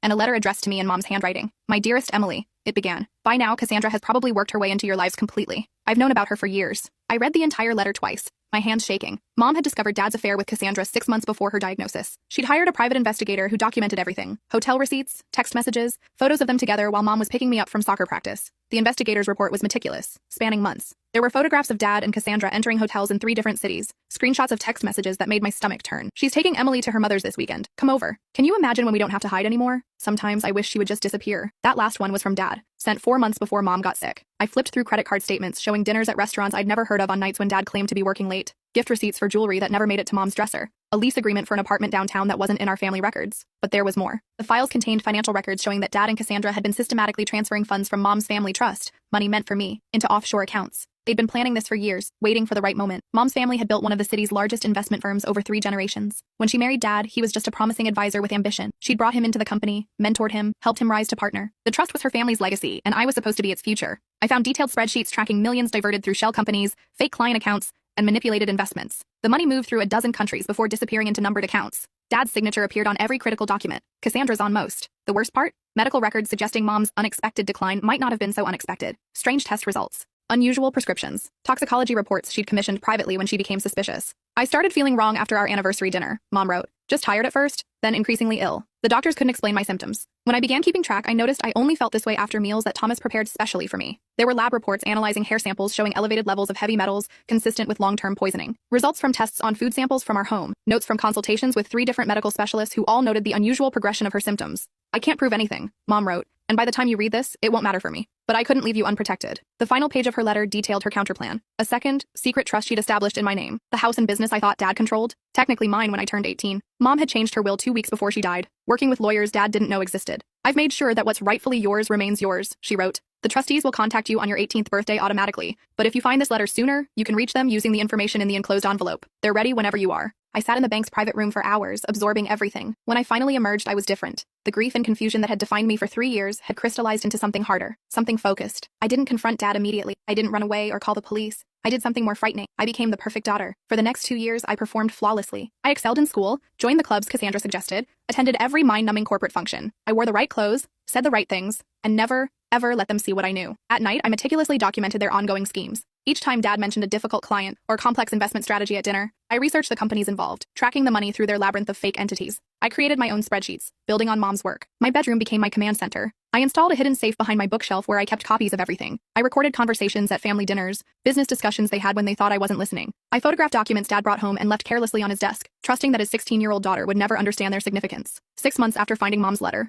and a letter addressed to me in Mom's handwriting. "My dearest Emily," it began. "By now, Cassandra has probably worked her way into your lives completely. I've known about her for years." I read the entire letter twice, my hands shaking. Mom had discovered Dad's affair with Cassandra 6 months before her diagnosis. She'd hired a private investigator who documented everything: hotel receipts, text messages, photos of them together while Mom was picking me up from soccer practice. The investigator's report was meticulous, spanning months. There were photographs of Dad and Cassandra entering hotels in 3 different cities, screenshots of text messages that made my stomach turn. "She's taking Emily to her mother's this weekend. Come over. Can you imagine when we don't have to hide anymore? Sometimes I wish she would just disappear." That last one was from Dad, sent 4 months before Mom got sick. I flipped through credit card statements showing dinners at restaurants I'd never heard of on nights when Dad claimed to be working late, gift receipts for jewelry that never made it to Mom's dresser, a lease agreement for an apartment downtown that wasn't in our family records. But there was more. The files contained financial records showing that Dad and Cassandra had been systematically transferring funds from Mom's family trust, money meant for me, into offshore accounts. They'd been planning this for years, waiting for the right moment. Mom's family had built one of the city's largest investment firms over 3 generations. When she married Dad, he was just a promising advisor with ambition. She'd brought him into the company, mentored him, helped him rise to partner. The trust was her family's legacy, and I was supposed to be its future. I found detailed spreadsheets tracking millions diverted through shell companies, fake client accounts, and manipulated investments. The money moved through a dozen countries before disappearing into numbered accounts. Dad's signature appeared on every critical document, Cassandra's on most. The worst part? Medical records suggesting Mom's unexpected decline might not have been so unexpected. Strange test results. Unusual prescriptions. Toxicology reports she'd commissioned privately when she became suspicious. "I started feeling wrong after our anniversary dinner," Mom wrote. "Just tired at first, then increasingly ill. The doctors couldn't explain my symptoms. When I began keeping track, I noticed I only felt this way after meals that Thomas prepared specially for me. There were lab reports analyzing hair samples showing elevated levels of heavy metals consistent with long-term poisoning. Results from tests on food samples from our home. Notes from consultations with 3 different medical specialists who all noted the unusual progression of her symptoms. I can't prove anything," Mom wrote, "and by the time you read this, it won't matter for me. But I couldn't leave you unprotected." The final page of her letter detailed her counterplan. A second, secret trust she'd established in my name. The house and business I thought Dad controlled. Technically mine when I turned 18. Mom had changed her will 2 weeks before she died, working with lawyers Dad didn't know existed. "I've made sure that what's rightfully yours remains yours," she wrote. "The trustees will contact you on your 18th birthday automatically, but if you find this letter sooner, you can reach them using the information in the enclosed envelope. They're ready whenever you are." I sat in the bank's private room for hours, absorbing everything. When I finally emerged, I was different. The grief and confusion that had defined me for 3 years had crystallized into something harder, something focused. I didn't confront Dad immediately. I didn't run away or call the police. I did something more frightening. I became the perfect daughter. For the next 2 years, I performed flawlessly. I excelled in school, joined the clubs Cassandra suggested, attended every mind-numbing corporate function. I wore the right clothes, said the right things, and never, ever let them see what I knew. At night, I meticulously documented their ongoing schemes. Each time Dad mentioned a difficult client or complex investment strategy at dinner, I researched the companies involved, tracking the money through their labyrinth of fake entities. I created my own spreadsheets, building on Mom's work. My bedroom became my command center. I installed a hidden safe behind my bookshelf where I kept copies of everything. I recorded conversations at family dinners, business discussions they had when they thought I wasn't listening. I photographed documents Dad brought home and left carelessly on his desk, trusting that his 16-year-old daughter would never understand their significance. 6 months after finding Mom's letter,